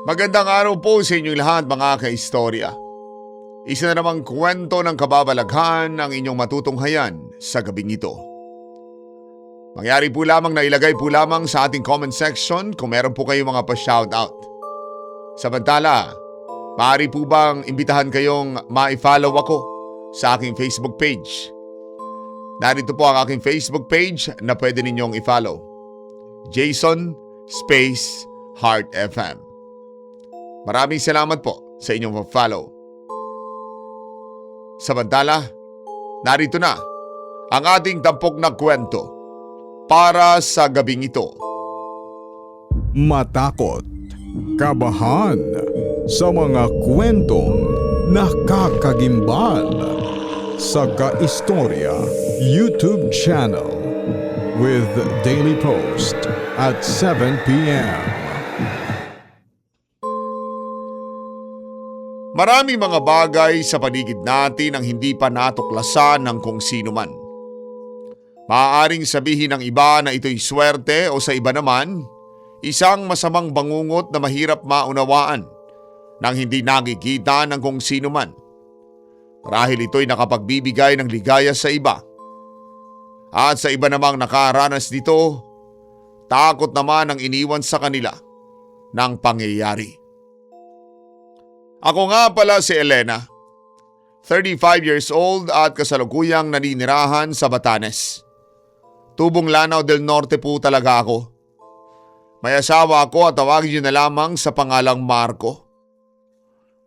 Magandang araw po sa inyong lahat mga kaistorya. Isa na namang kwento ng kababalaghan ang inyong matutunghayan sa gabing ito. Mangyari po lamang na ilagay po lamang sa ating comment section kung meron po kayong mga pa-shoutout. Samantala, maaari po bang imbitahan kayong ma-follow ako sa aking Facebook page? Narito po ang aking Facebook page na pwede ninyong i-follow. Jason Space Heart FM. Maraming salamat po sa inyong follow. Samantala, narito na ang ating tampok na kwento para sa gabing ito. Matakot, kabahan sa mga kwentong nakakagimbal sa Kaistorya YouTube channel with daily post at 7 p.m. Maraming mga bagay sa paligid natin ang hindi pa natuklasan ng kung sino man. Maaaring sabihin ng iba na ito'y swerte o sa iba naman, isang masamang bangungot na mahirap maunawaan nang hindi nakikita ng kung sino man. Marahil ito'y nakapagbibigay ng ligaya sa iba. At sa iba namang nakaranas nito, takot naman ang iniwan sa kanila ng pangyayari. Ako nga pala si Elena, 35 years old at kasalukuyang naninirahan sa Batanes. Tubong Lanao del Norte po talaga ako. May asawa ako at tawagin niyo na lamang sa pangalang Marco.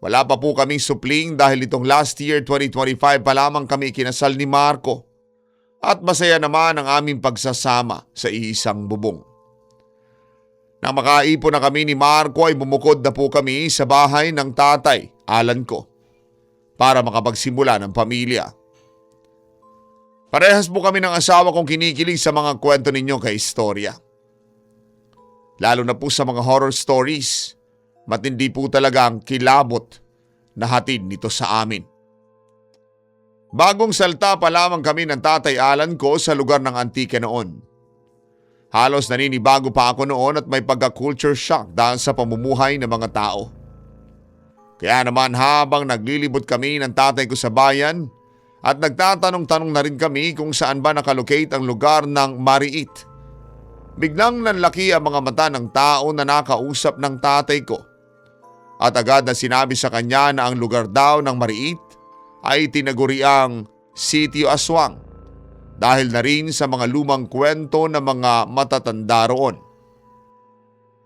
Wala pa po kaming supling dahil itong last year 2025 pa lamang kami kinasal ni Marco. At masaya naman ang aming pagsasama sa iisang bubong. Nang makaipon na kami ni Marco ay bumukod na po kami sa bahay ng tatay, Alan ko, para makapagsimula ng pamilya. Parehas po kami ng asawa kong kinikilig sa mga kwento ninyo kay istorya. Lalo na po sa mga horror stories, matindi po talaga ang kilabot na hatid nito sa amin. Bagong salta pa lamang kami ng tatay Alan ko sa lugar ng Antique noon. Halos naninibago pa ako noon at may pagka-culture shock dahil sa pamumuhay ng mga tao. Kaya naman habang naglilibot kami ng tatay ko sa bayan at nagtatanong-tanong na rin kami kung saan ba nakalocate ang lugar ng Mariit, biglang nanlaki ang mga mata ng tao na nakausap ng tatay ko. At agad na sinabi sa kanya na ang lugar daw ng Mariit ay tinaguriang Sitio Aswang. Dahil na rin sa mga lumang kwento ng mga matatanda roon.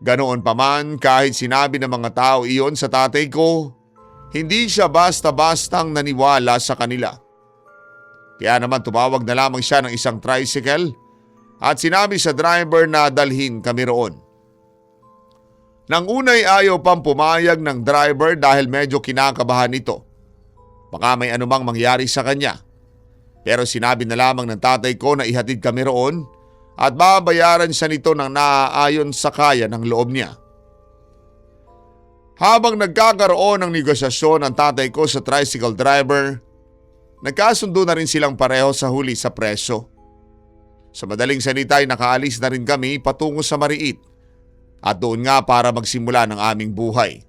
Ganoon pa man kahit sinabi ng mga tao iyon sa tatay ko, hindi siya basta-bastang naniwala sa kanila. Kaya naman tumawag na lamang siya ng isang tricycle at sinabi sa driver na dalhin kami roon. Nang unay ayaw pang pumayag ng driver dahil medyo kinakabahan ito. Baka may anumang mangyari sa kanya. Pero sinabi na lamang ng tatay ko na ihatid kami roon at babayaran siya nito ng naaayon sa kaya ng loob niya. Habang nagkakaroon ng negosasyon ang tatay ko sa tricycle driver, nagkasundo na rin silang pareho sa huli sa presyo. Sa madaling salita ay nakaalis na rin kami patungo sa Mariit at doon nga para magsimula ng aming buhay.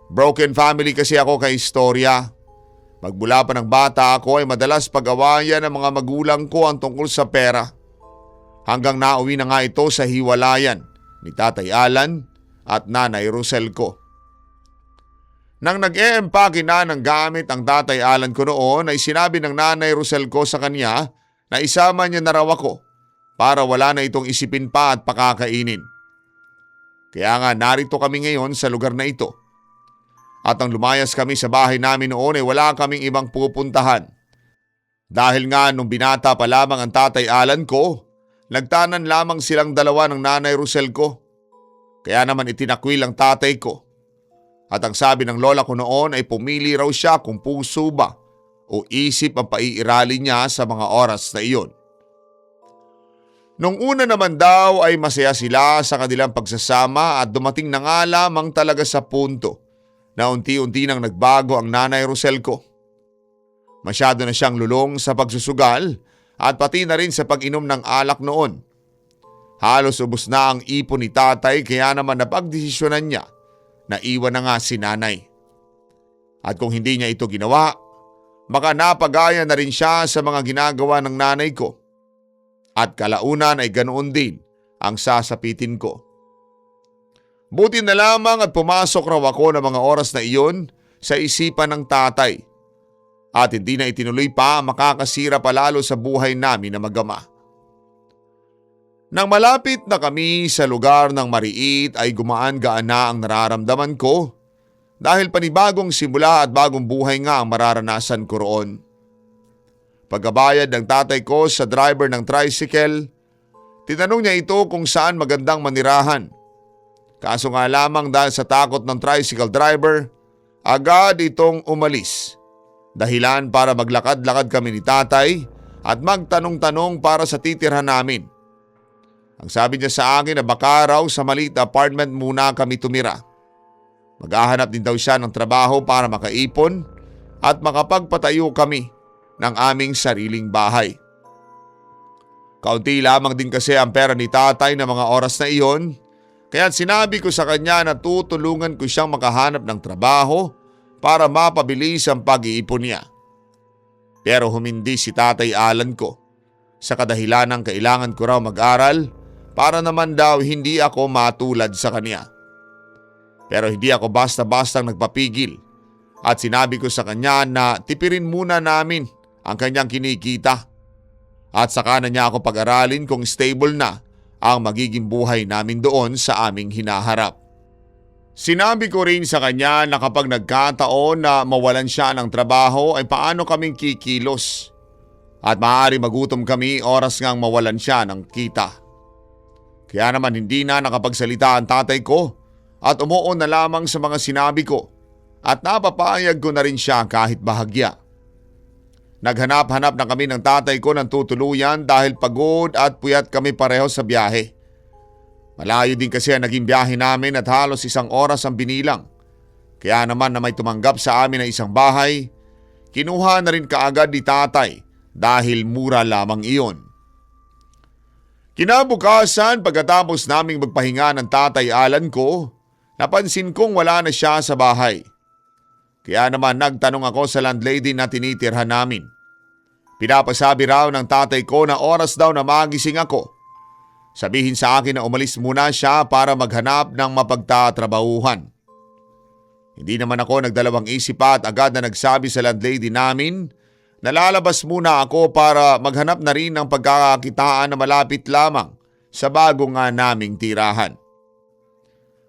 Broken family kasi ako kay istorya. Magmula pa ng bata ako ay madalas pag-awayan ng mga magulang ko ang tungkol sa pera. Hanggang nauwi na nga ito sa hiwalayan ni Tatay Alan at Nanay Rosel ko. Nang nag-e-empake na ng gamit ang Tatay Alan ko noon ay sinabi ng Nanay Rosel ko sa kanya na isama niya na raw ako para wala na itong isipin pa at pakakainin. Kaya nga narito kami ngayon sa lugar na ito. At nang lumayas kami sa bahay namin noon ay wala kaming ibang pupuntahan. Dahil nga nung binata pa lamang ang Tatay Alan ko, nagtanan lamang silang dalawa ng Nanay Rosel ko. Kaya naman itinakwil ang tatay ko. At ang sabi ng lola ko noon ay pumili raw siya kung puso ba o isip ang paiirali niya sa mga oras na iyon. Nung una naman daw ay masaya sila sa kanilang pagsasama at dumating na nga lamang talaga sa punto na unti-unti nang nagbago ang Nanay Rosel ko. Masyado na siyang lulong sa pagsusugal at pati na rin sa pag-inom ng alak noon. Halos ubos na ang ipon ni tatay kaya naman napagdesisyonan niya naiwan na nga si nanay. At kung hindi niya ito ginawa, baka napagaya na rin siya sa mga ginagawa ng nanay ko. At kalaunan ay ganoon din ang sasapitin ko. Buti na lamang at pumasok raw ako ng mga oras na iyon sa isipan ng tatay. At hindi na itinuloy pa ang makakasira palalo sa buhay namin na mag-ama. Nang malapit na kami sa lugar ng Mariit ay gumaan-gaan na ang nararamdaman ko dahil panibagong simula at bagong buhay nga ang mararanasan ko roon. Pagkabayad ng tatay ko sa driver ng tricycle, tinanong niya ito kung saan magandang manirahan. Kaso nga lamang dahil sa takot ng tricycle driver, agad itong umalis. Dahilan para maglakad-lakad kami ni tatay at magtanong-tanong para sa titirhan namin. Ang sabi niya sa akin na baka raw sa maliit na apartment muna kami tumira. Maghahanap din daw siya ng trabaho para makaipon at makapagpatayo kami ng aming sariling bahay. Kaunti lamang din kasi ang pera ni tatay na mga oras na iyon, kaya sinabi ko sa kanya na tutulungan ko siyang makahanap ng trabaho para mapabilis ang pag-iipon niya. Pero humindi si Tatay Alan ko sa kadahilan ng kailangan ko raw mag-aral para naman daw hindi ako matulad sa kanya. Pero hindi ako basta-bastang nagpapigil at sinabi ko sa kanya na tipirin muna namin ang kanyang kinikita at saka na niya ako pag-aralin kung stable na ang magiging buhay namin doon sa aming hinaharap. Sinabi ko rin sa kanya na kapag nagkataon na mawalan siya ng trabaho ay paano kaming kikilos at maaari magutom kami oras ngang mawalan siya ng kita. Kaya naman hindi na nakapagsalita ang tatay ko at umuon na lamang sa mga sinabi ko at napapayag ko na rin siya kahit bahagya. Naghanap-hanap na kami ng tatay ko ng tutuluyan dahil pagod at puyat kami pareho sa biyahe. Malayo din kasi ang naging biyahe namin at halos 1 oras ang binilang. Kaya naman na may tumanggap sa amin na isang bahay, kinuha na rin kaagad ni tatay dahil mura lamang iyon. Kinabukasan pagkatapos naming magpahinga ng tatay Alan ko, napansin kong wala na siya sa bahay. Kaya naman nagtanong ako sa landlady na tinitirhan namin. Pinapasabi raw ng tatay ko na oras daw na magising ako. Sabihin sa akin na umalis muna siya para maghanap ng mapagtatrabahuhan. Hindi naman ako nagdalawang isip at agad na nagsabi sa landlady namin na lalabas muna ako para maghanap na rin ng pagkakakitaan na malapit lamang sa bago nga naming tirahan.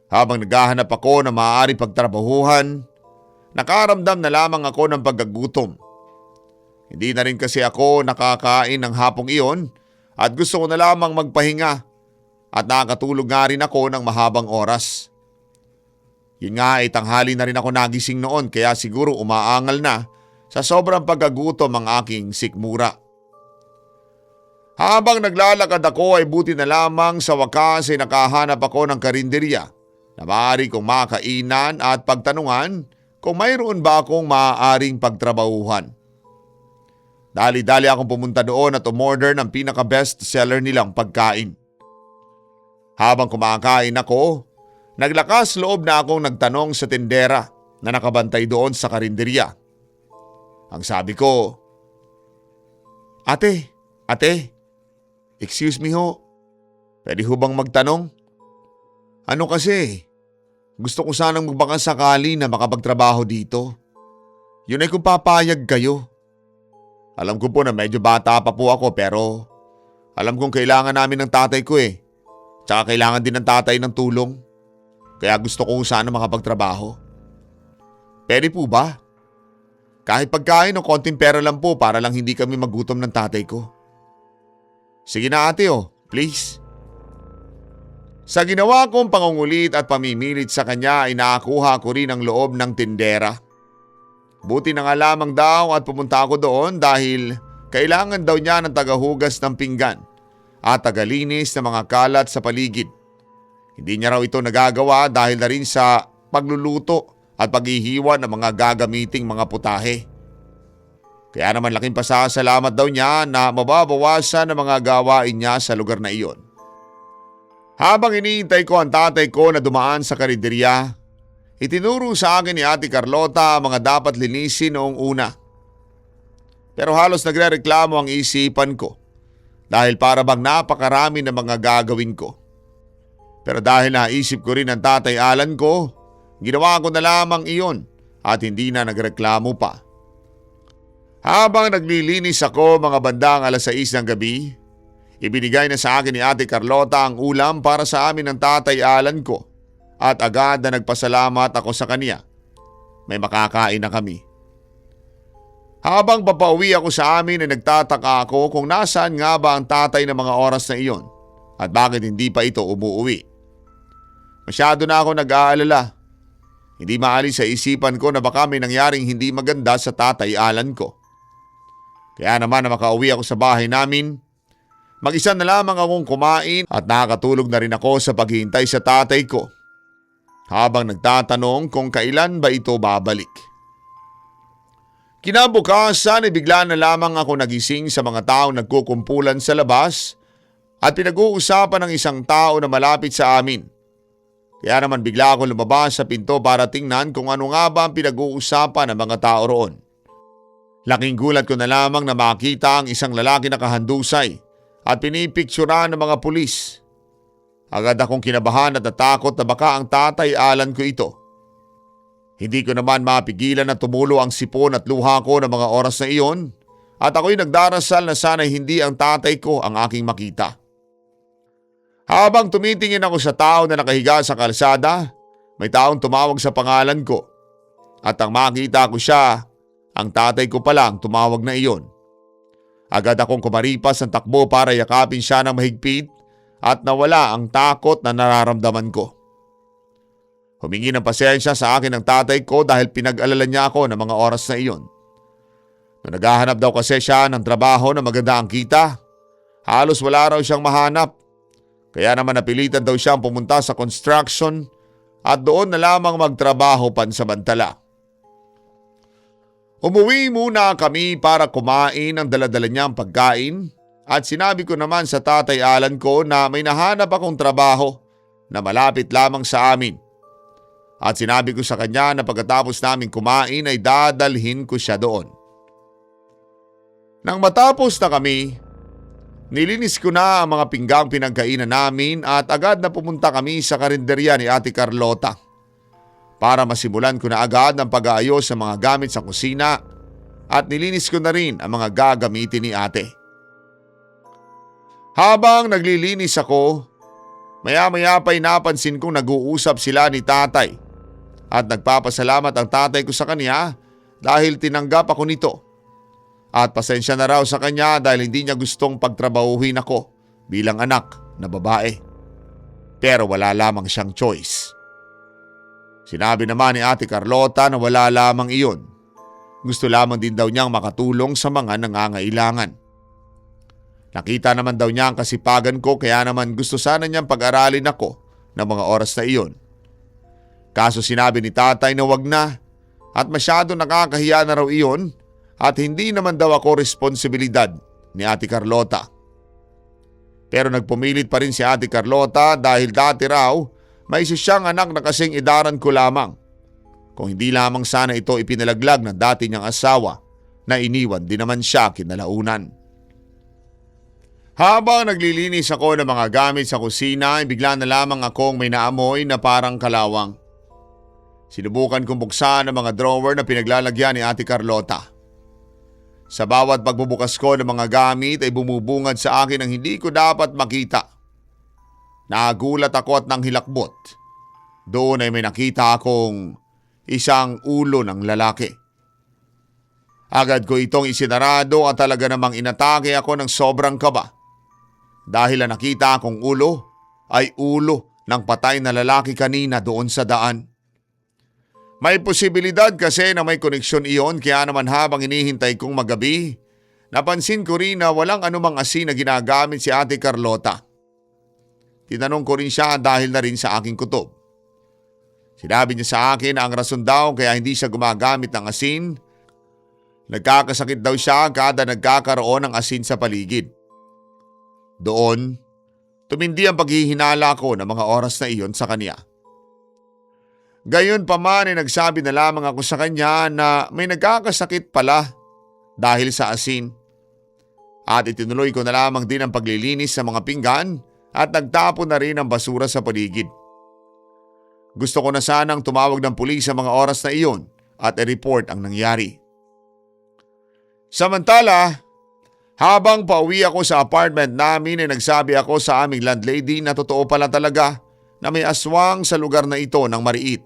Habang naghahanap ako na maaari pagtrabahuhan, nakaramdam na lamang ako ng pagkagutom. Hindi na rin kasi ako nakakain ng hapong iyon at gusto ko na lamang magpahinga at nakakatulog nga rin ako ng mahabang oras. Yun nga ay tanghali na rin ako nagising noon kaya siguro umaangal na sa sobrang pagkagutom ang aking sikmura. Habang naglalakad ako ay buti na lamang sa wakas ay nakahanap ako ng karinderya na maaari kong makainan at pagtanungan kung mayroon ba akong maaaring pagtrabahuhan. Dali-dali akong pumunta doon at umorder ng pinaka-best seller nilang pagkain. Habang kumakain ako, naglakas loob na akong nagtanong sa tindera na nakabantay doon sa karinderya. Ang sabi ko, Ate, excuse me ho, pwede ho bang magtanong? Ano kasi, gusto ko sanang magbaka sakali na makapagtrabaho dito. Yun ay kung papayag kayo. Alam ko po na medyo bata pa po ako pero alam kong kailangan namin ng tatay ko eh. Tsaka kailangan din ng tatay ng tulong. Kaya gusto ko sana makapagtrabaho. Pwede po ba? Kahit pagkain o konting pera lang po para lang hindi kami magutom ng tatay ko. Sige na ate please. Sa ginawa kong pangungulit at pamimilit sa kanya ay nakakuha ko rin ang loob ng tindera. Buti na nga lamang daw at pumunta ako doon dahil kailangan daw niya ng tagahugas ng pinggan at tagalinis ng mga kalat sa paligid. Hindi niya raw ito nagagawa dahil na rin sa pagluluto at paghihiwa ng mga gagamiting mga putahe. Kaya naman laking pasasalamat daw niya na mababawasan ang mga gawain niya sa lugar na iyon. Habang iniintay ko ang tatay ko na dumaan sa karinderya, Itinuro sa akin ni Ate Carlota ang mga dapat linisin noong una. Pero halos nagrereklamo ang isipan ko dahil para bang napakarami na mga gagawin ko. Pero dahil naisip ko rin ang Tatay Alan ko, ginawa ko na lamang iyon at hindi na nagreklamo pa. Habang naglilinis ako mga bandang 6:00 ng gabi, ibinigay na sa akin ni Ate Carlota ang ulam para sa amin ng Tatay Alan ko at agad na nagpasalamat ako sa kanya. May makakain na kami. Habang papauwi ako sa amin ay nagtataka ako kung nasaan nga ba ang tatay ng mga oras na iyon at bakit hindi pa ito umuwi. Masyado na ako nag-aalala. Hindi maalis sa isipan ko na baka may nangyaring hindi maganda sa Tatay Alan ko. Kaya naman na makauwi ako sa bahay namin, mag-isa na lamang akong kumain at nakakatulog na rin ako sa paghihintay sa tatay ko. Habang nagtatanong kung kailan ba ito babalik. Kinabukasan ay bigla na lamang ako nagising sa mga taong nagkukumpulan sa labas at pinag-uusapan ng isang tao na malapit sa amin. Kaya naman bigla ako lumabas sa pinto para tingnan kung ano nga ba ang pinag-uusapan ng mga tao roon. Laking gulat ko na lamang na makita ang isang lalaki na kahandusay at pinipikturan ng mga pulis. Agad akong kinabahan at natakot na baka ang Tatay Alan ko ito. Hindi ko naman mapigilan na tumulo ang sipon at luha ko ng mga oras na iyon at ako'y nagdarasal na sana'y hindi ang tatay ko ang aking makita. Habang tumitingin ako sa tao na nakahiga sa kalsada, may taong tumawag sa pangalan ko at ang makita ko siya, ang tatay ko pala ang tumawag na iyon. Agad akong kumaripas ng takbo para yakapin siya ng mahigpit at nawala ang takot na nararamdaman ko. Humingi ng pasensya sa akin ng tatay ko dahil pinag-alala niya ako ng mga oras na iyon. Nung naghahanap daw kasi siya ng trabaho na maganda ang kita, halos wala raw siyang mahanap. Kaya naman napilitan daw siyang pumunta sa construction at doon na lamang magtrabaho pansamantala. Umuwi muna kami para kumain ang daladala niyang pagkain at sinabi ko naman sa Tatay Alan ko na may nahanap akong trabaho na malapit lamang sa amin. At sinabi ko sa kanya na pagkatapos namin kumain ay dadalhin ko siya doon. Nang matapos na kami, nilinis ko na ang mga pinggang pinagkainan namin at agad na pumunta kami sa karinderya ni Ate Carlota para masimulan ko na agad ang pag-aayos sa mga gamit sa kusina at nilinis ko na rin ang mga gagamitin ni ate. Habang naglilinis ako, maya-maya pa'y napansin kong nag-uusap sila ni tatay. At nagpapasalamat ang tatay ko sa kanya dahil tinanggap ako nito. At pasensya na raw sa kanya dahil hindi niya gustong pagtrabahuhin ako bilang anak na babae. Pero wala lamang siyang choice. Sinabi naman ni Ate Carlota na wala lamang iyon. Gusto lamang din daw niyang makatulong sa mga nangangailangan. Nakita naman daw niya ang kasipagan ko kaya naman gusto sana niyang pag-aralin ako ng mga oras na iyon. Kaso sinabi ni tatay na wag na at masyado nakakahiya na raw iyon at hindi naman daw ako responsibilidad ni Ate Carlota. Pero nagpumilit pa rin si Ate Carlota dahil dati raw may isa siyang anak na kasing edaran ko lamang. Kung hindi lamang sana ito ipinalaglag ng dati niyang asawa na iniwan din naman siya kinalaunan. Habang naglilinis ako ng mga gamit sa kusina ay bigla na lamang akong may naamoy na parang kalawang. Sinubukan kong buksan ang mga drawer na pinaglalagyan ni Ate Carlota. Sa bawat pagbubukas ko ng mga gamit ay bumubungad sa akin ang hindi ko dapat makita. Nagulat ako at nanghilakbot. Doon ay may nakita akong isang ulo ng lalaki. Agad ko itong isinarado at talaga namang inatake ako ng sobrang kaba. Dahil ang nakita akong ulo ay ulo ng patay na lalaki kanina doon sa daan. May posibilidad kasi na may koneksyon iyon kaya naman habang hinihintay kong magabi, napansin ko rin na walang anumang asin na ginagamit si Ate Carlota. Tinanong ko rin siya dahil na rin sa aking kutob. Sinabi niya sa akin na ang rason daw kaya hindi siya gumagamit ng asin, nagkakasakit daw siya kada nagkakaroon ng asin sa paligid. Doon, tumindi ang paghihinala ko ng mga oras na iyon sa kanya. Gayon pa man ay nagsabi na lamang ako sa kanya na may nagkakasakit pala dahil sa asin. At itinuloy ko na lamang din ang paglilinis sa mga pinggan at nagtapon na rin ang basura sa paligid. Gusto ko na sanang tumawag ng pulis sa mga oras na iyon at i-report ang nangyari. Samantala, habang pauwi ako sa apartment namin ay nagsabi ako sa aming landlady na totoo pala talaga na may aswang sa lugar na ito ng Mariit.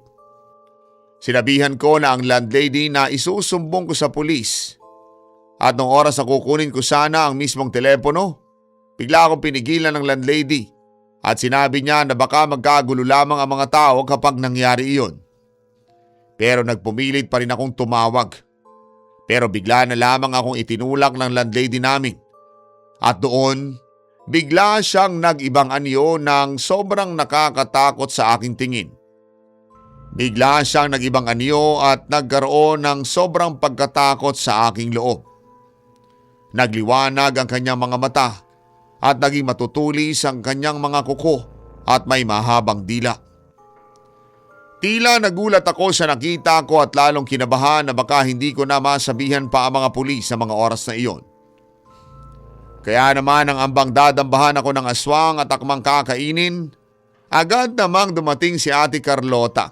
Sinabihan ko na ang landlady na isusumbong ko sa pulis. At nung oras na kukunin ko sana ang mismong telepono, bigla akong pinigilan ng landlady at sinabi niya na baka magkagulo lamang ang mga tao kapag nangyari iyon. Pero nagpumilit pa rin akong tumawag. Pero bigla na lamang akong itinulak ng landlady namin. At doon, bigla siyang nag-ibang anyo ng sobrang nakakatakot sa aking tingin. Bigla siyang nag-ibang anyo at nagkaroon ng sobrang pagkatakot sa aking loob. Nagliwanag ang kanyang mga mata at naging matutulis ang kanyang mga kuko at may mahabang dila. Tila nagulat ako sa nakita ko at lalong kinabahan na baka hindi ko na masabihan pa ang mga pulis sa mga oras na iyon. Kaya naman ang ambang dadambahan ako ng aswang at akmang kakainin, agad namang dumating si Ate Carlota.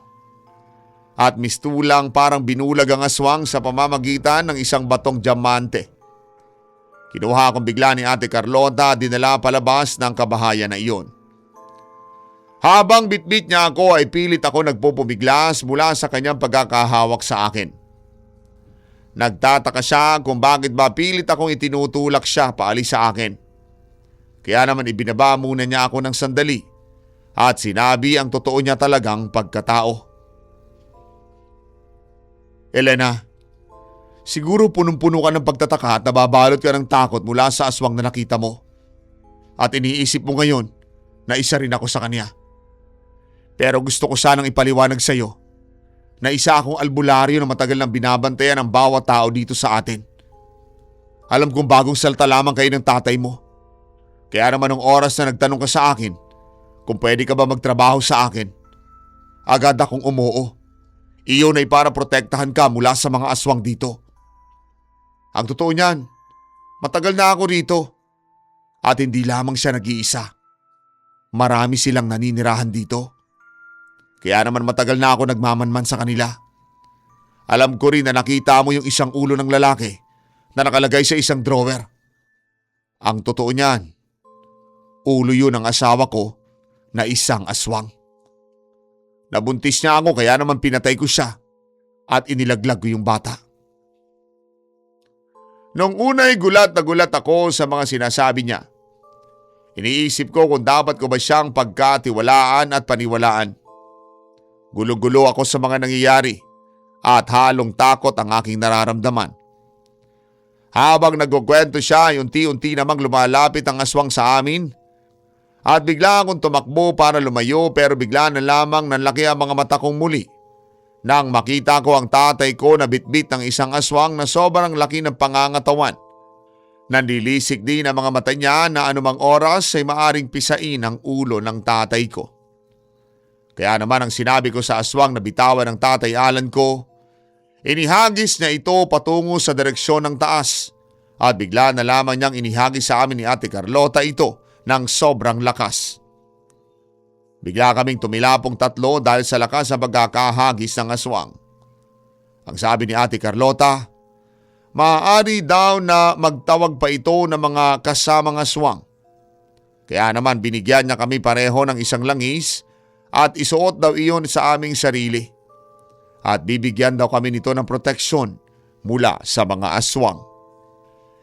At mistulang parang binulag ang aswang sa pamamagitan ng isang batong diamante. Kinuha akong bigla ni Ate Carlota at dinala palabas ng kabahayan na iyon. Habang bitbit niya ako ay pilit ako nagpupumiglas mula sa kanyang pagkakahawak sa akin. Nagtataka siya kung bakit ba pilit akong itinutulak siya paalis sa akin. Kaya naman ibinaba muna niya ako ng sandali at sinabi ang totoo niya talagang pagkatao. Elena, siguro punong-puno ka ng pagtataka at nababalot ka ng takot mula sa aswang na nakita mo. At iniisip mo ngayon na isa rin ako sa kanya. Pero gusto ko sanang ipaliwanag sa iyo na isa akong albularyo na matagal nang binabantayan ng bawat tao dito sa atin. Alam kong bagong salta lamang kayo ng tatay mo. Kaya naman nung oras na nagtanong ka sa akin kung pwede ka ba magtrabaho sa akin, agad akong umuo. Iyon ay para protektahan ka mula sa mga aswang dito. Ang totoo niyan, matagal na ako rito. At hindi lamang siya nag-iisa. Marami silang naninirahan dito. Kaya naman matagal na ako nagmamanman sa kanila. Alam ko rin na nakita mo yung isang ulo ng lalaki na nakalagay sa isang drawer. Ang totoo niyan, ulo yun ng asawa ko na isang aswang. Nabuntis niya ako kaya naman pinatay ko siya at inilaglag ko yung bata. Nung una'y gulat na gulat ako sa mga sinasabi niya. Iniisip ko kung dapat ko ba siyang pagkatiwalaan at paniwalaan. Gulo-gulo ako sa mga nangyayari at halong takot ang aking nararamdaman. Habang nagkukwento siya, unti-unti namang lumalapit ang aswang sa amin. At bigla akong tumakbo para lumayo pero bigla na lamang nanlaki ang mga mata kong muli. Nang makita ko ang tatay ko na bitbit ng isang aswang na sobrang laki ng pangangatawan. Nanlilisik din ang mga mata niya na anumang oras ay maaring pisain ang ulo ng tatay ko. Kaya naman ang sinabi ko sa aswang na bitawan ng tatay Alan ko, inihagis niya ito patungo sa direksyon ng taas at bigla na lamang niyang inihagis sa amin ni Ate Carlota ito ng sobrang lakas. Bigla kaming tumilapong tatlo dahil sa lakas ng pagkakahagis ng aswang. Ang sabi ni Ate Carlota, maaari daw na magtawag pa ito ng mga kasamang aswang. Kaya naman binigyan niya kami pareho ng isang langis at isuot daw iyon sa aming sarili. At bibigyan daw kami nito ng proteksyon mula sa mga aswang.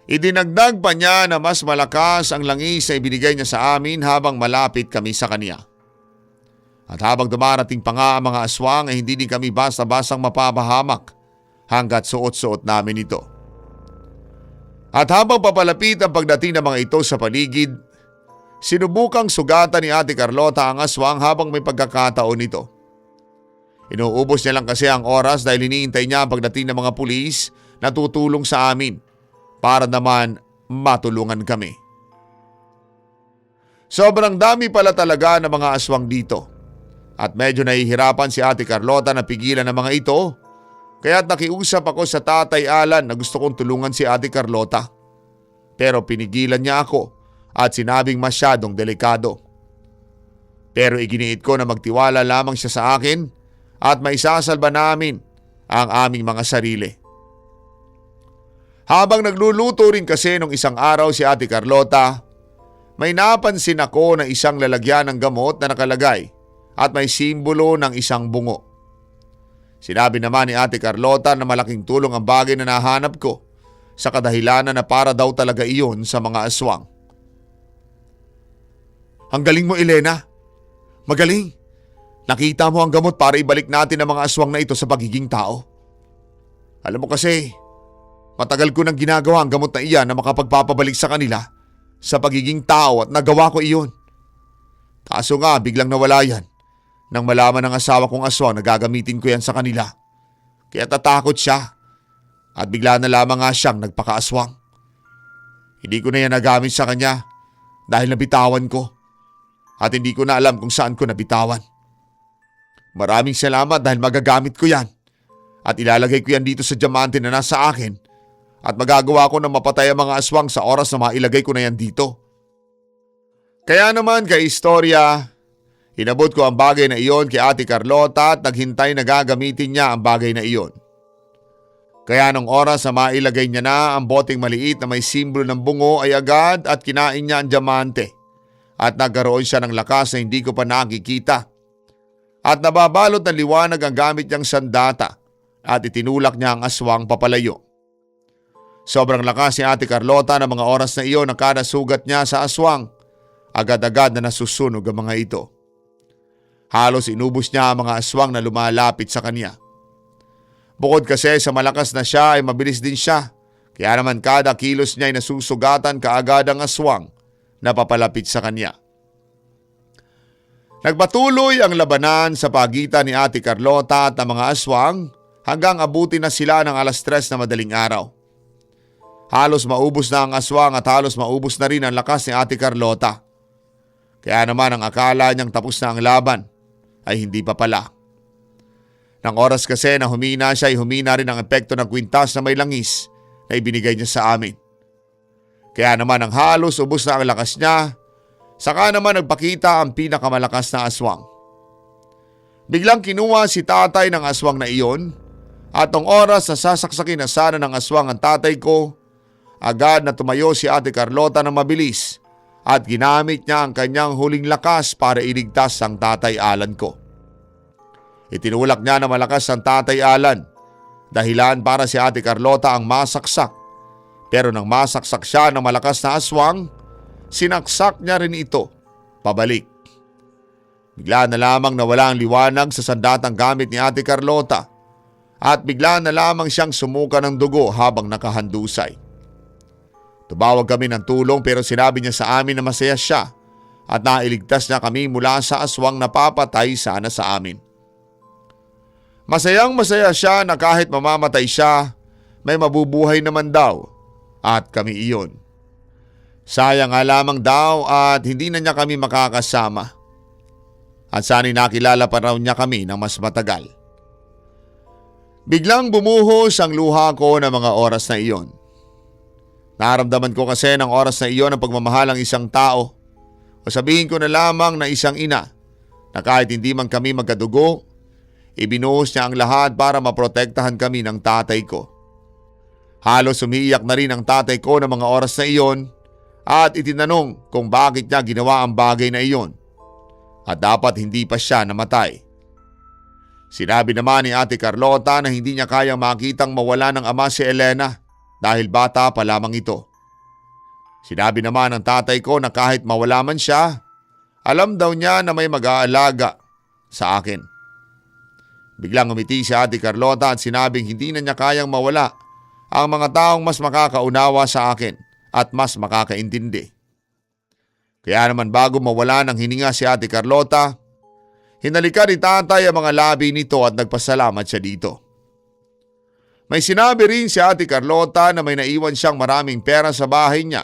Idinagdag pa niya na mas malakas ang langis na ibinigay niya sa amin habang malapit kami sa kanya. At habang dumarating pa nga ang mga aswang ay hindi din kami basta-bastang mapapahamak hanggat suot-suot namin ito. At habang papalapit ang pagdating ng mga ito sa paligid, sinubukang sugatan ni Ate Carlota ang aswang habang may pagkakataon nito. Inuubos niya lang kasi ang oras dahil iniintay niya ang pagdating ng mga pulis na tutulong sa amin para naman matulungan kami. Sobrang dami pala talaga ng mga aswang dito. At medyo nahihirapan si Ate Carlota na pigilan ang mga ito, kaya't nakiusap ako sa Tatay Alan na gusto kong tulungan si Ate Carlota. Pero pinigilan niya ako at sinabing masyadong delikado. Pero iginiit ko na magtiwala lamang siya sa akin at maisasalba namin ang aming mga sarili. Habang nagluluto rin kasi nung isang araw si Ate Carlota, may napansin ako na isang lalagyan ng gamot na nakalagay at may simbolo ng isang bungo. Sinabi naman ni Ate Carlota na malaking tulong ang bagay na nahanap ko sa kadahilanan na para daw talaga iyon sa mga aswang. Ang galing mo, Elena. Magaling. Nakita mo ang gamot para ibalik natin ang mga aswang na ito sa pagiging tao. Alam mo kasi, matagal ko nang ginagawa ang gamot na iyan na makapagpapabalik sa kanila sa pagiging tao at nagawa ko iyon. Kaso nga, biglang nawala yan nang malaman ng asawa kong aswang na gagamitin ko yan sa kanila. Kaya tatakot siya at bigla na lamang nga siyang nagpakaaswang. Hindi ko na yan nagamit sa kanya dahil nabitawan ko at hindi ko na alam kung saan ko nabitawan. Maraming salamat dahil magagamit ko yan at ilalagay ko yan dito sa diamante na nasa akin at magagawa ko na mapatay ang mga aswang sa oras na mailagay ko na yan dito. Kaya naman kay istorya, inabot ko ang bagay na iyon kay Ate Carlota at naghintay na gagamitin niya ang bagay na iyon. Kaya nung oras na mailagay niya na ang boteng maliit na may simbolo ng bungo ay agad at kinain niya ang diamante at nagkaroon siya ng lakas na hindi ko pa nakikita. At nababalot ng liwanag ang gamit niyang sandata at itinulak niya ang aswang papalayo. Sobrang lakas ni Ate Carlota ng mga oras na iyon na kada sugat niya sa aswang, agad-agad na nasusunog ang mga ito. Halos inubos niya ang mga aswang na lumalapit sa kanya. Bukod kasi sa malakas na siya ay mabilis din siya, kaya naman kada kilos niya ay nasusugatan kaagad ang aswang na papalapit sa kanya. Nagpatuloy ang labanan sa pagitan ni Ate Carlota at ang mga aswang hanggang abutin na sila ng 3:00 na madaling araw. Halos maubos na ang aswang at halos maubos na rin ang lakas ni Ate Carlota. Kaya naman ang akala niyang tapos na ang laban ay hindi pa pala. Nang oras kasi na humina siya ay humina rin ang epekto ng kwintas na may langis na ibinigay niya sa amin. Kaya naman ang halos ubos na ang lakas niya, saka naman nagpakita ang pinakamalakas na aswang. Biglang kinuha si tatay ng aswang na iyon at nung oras na sasaksakin na sana ng aswang ang tatay ko, agad na tumayo si Ate Carlota ng mabilis at ginamit niya ang kanyang huling lakas para iligtas ang Tatay Alan ko. Itinulak niya na malakas ang Tatay Alan, dahilan para si Ate Carlota ang masaksak. Pero nang masaksak siya ng malakas na aswang, sinaksak niya rin ito pabalik. Bigla na lamang nawala ang liwanag sa sandatang gamit ni Ate Carlota at bigla na lamang siyang sumuka ng dugo habang nakahandusay. Tumawag kami ng tulong pero sinabi niya sa amin na masaya siya at nailigtas niya kami mula sa aswang na papatay sana sa amin. Masayang masaya siya na kahit mamamatay siya, may mabubuhay naman daw at kami iyon. Sayang nga lamang daw at hindi na niya kami makakasama. At sana'y nakilala pa raw niya kami ng mas matagal. Biglang bumuhos ang luha ko ng mga oras na iyon. Naramdaman ko kasi ng oras na iyon ang pagmamahal ng isang tao. O sabihin ko na lamang na isang ina na kahit hindi man kami magkadugo, ibinuhos niya ang lahat para maprotektahan kami ng tatay ko. Halos umiiyak na rin ang tatay ko ng mga oras na iyon at itinanong kung bakit niya ginawa ang bagay na iyon at dapat hindi pa siya namatay. Sinabi naman ni Ate Carlota na hindi niya kayang makitang mawala ng ama si Elena dahil bata pa lamang ito. Sinabi naman ng tatay ko na kahit mawala man siya, alam daw niya na may mag-aalaga sa akin. Biglang umiti si Ate Carlota at sinabing hindi na niya kayang mawala ang mga taong mas makakaunawa sa akin at mas makakaintindi. Kaya naman bago mawala ng hininga si Ate Carlota, hinalikan ni tatay ang mga labi nito at nagpasalamat siya dito. May sinabi rin si Ate Carlota na may naiwan siyang maraming pera sa bahay niya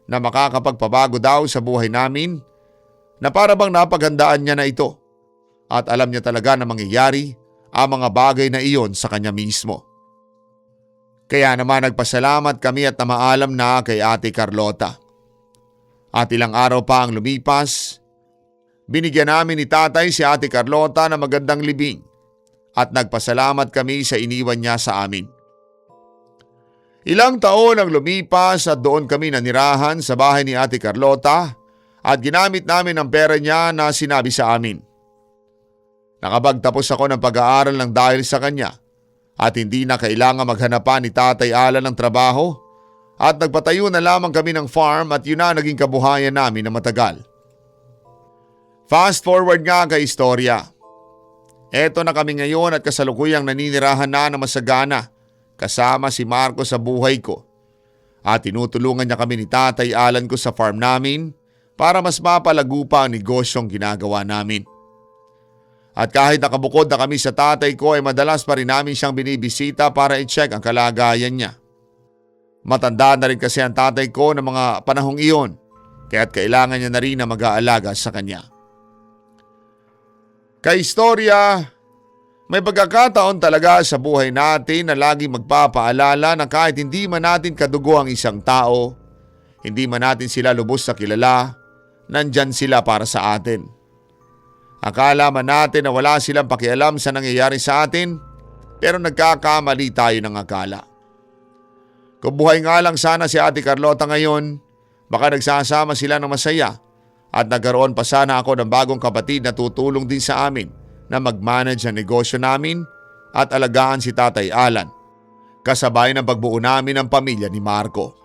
na makakapagpabago daw sa buhay namin na para bang napaghandaan niya na ito. At alam niya talaga na mangyayari ang mga bagay na iyon sa kanya mismo. Kaya naman nagpasalamat kami at namaalam na kay Ate Carlota. At ilang araw pa ang lumipas, binigyan namin ni tatay si Ate Carlota ng magandang libing at nagpasalamat kami sa iniwan niya sa amin. Ilang taon ang lumipas at doon kami nanirahan sa bahay ni Ate Carlota at ginamit namin ang pera niya na sinabi sa amin. Nakapagtapos ako ng pag-aaral ng dahil sa kanya at hindi na kailangan maghanap pa ni Tatay Alan ng trabaho at nagpatayo na lamang kami ng farm at yun na naging kabuhayan namin na matagal. Fast forward nga kay istorya. Eto na kami ngayon at kasalukuyang naninirahan na ng masagana kasama si Marco sa buhay ko at tinutulungan niya kami ni Tatay Alan ko sa farm namin para mas mapalago pa ang negosyong ginagawa namin. At kahit nakabukod na kami sa tatay ko ay madalas pa rin namin siyang binibisita para i-check ang kalagayan niya. Matanda na rin kasi ang tatay ko ng mga panahong iyon kaya't kailangan niya na rin na mag-aalaga sa kanya. Kay istorya, may pagkakataon talaga sa buhay natin na lagi magpapaalala na kahit hindi man natin kadugo ang isang tao, hindi man natin sila lubos na kilala, nandyan sila para sa atin. Akala man natin na wala silang pakialam sa nangyayari sa atin, pero nagkakamali tayo ng akala. Kung buhay nga lang sana si Ate Carlota ngayon, baka nagsasama sila ng masaya at nagkaroon pa sana ako ng bagong kapatid na tutulong din sa amin na mag-manage ang negosyo namin at alagaan si Tatay Alan, kasabay ng pagbuo namin ng pamilya ni Marco.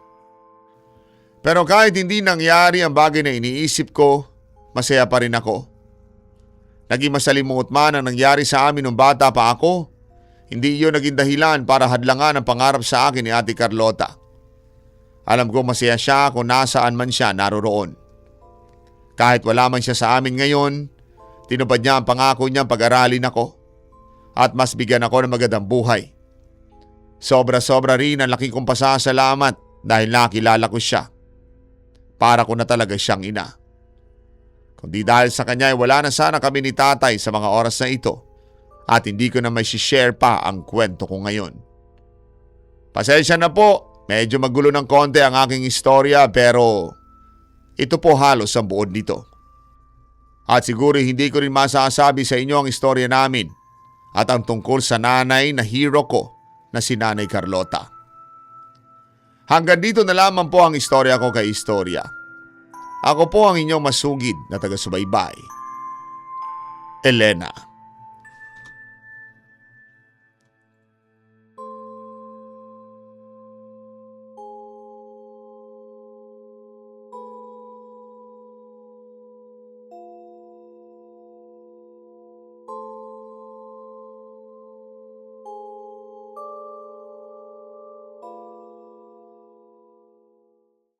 Pero kahit hindi nangyari ang bagay na iniisip ko, masaya pa rin ako. Naging masalimuot man ang nangyari sa amin nung bata pa ako, hindi iyon naging dahilan para hadlangan ang pangarap sa akin ni Ate Carlota. Alam ko masaya siya kung nasaan man siya naroroon. Kahit wala man siya sa amin ngayon, tinupad niya ang pangako niyang pag-aralin ako at mas bigyan ako ng magandang buhay. Sobra-sobra rin ang laki kong pasasalamat dahil nakilala ko siya. Para ko na talaga siyang ina. Kundi dahil sa kanya ay wala na sana kami ni tatay sa mga oras na ito at hindi ko na may share pa ang kwento ko ngayon. Pasensya na po, medyo magulo ng konti ang aking istorya pero ito po halos ang buod nito. At siguro hindi ko rin masasabi sa inyo ang istorya namin at ang tungkol sa nanay na hero ko na si Nanay Carlota. Hanggang dito na lamang po ang istorya ko kay istorya. Ako po ang inyong masugid na taga-subaybay, Elena.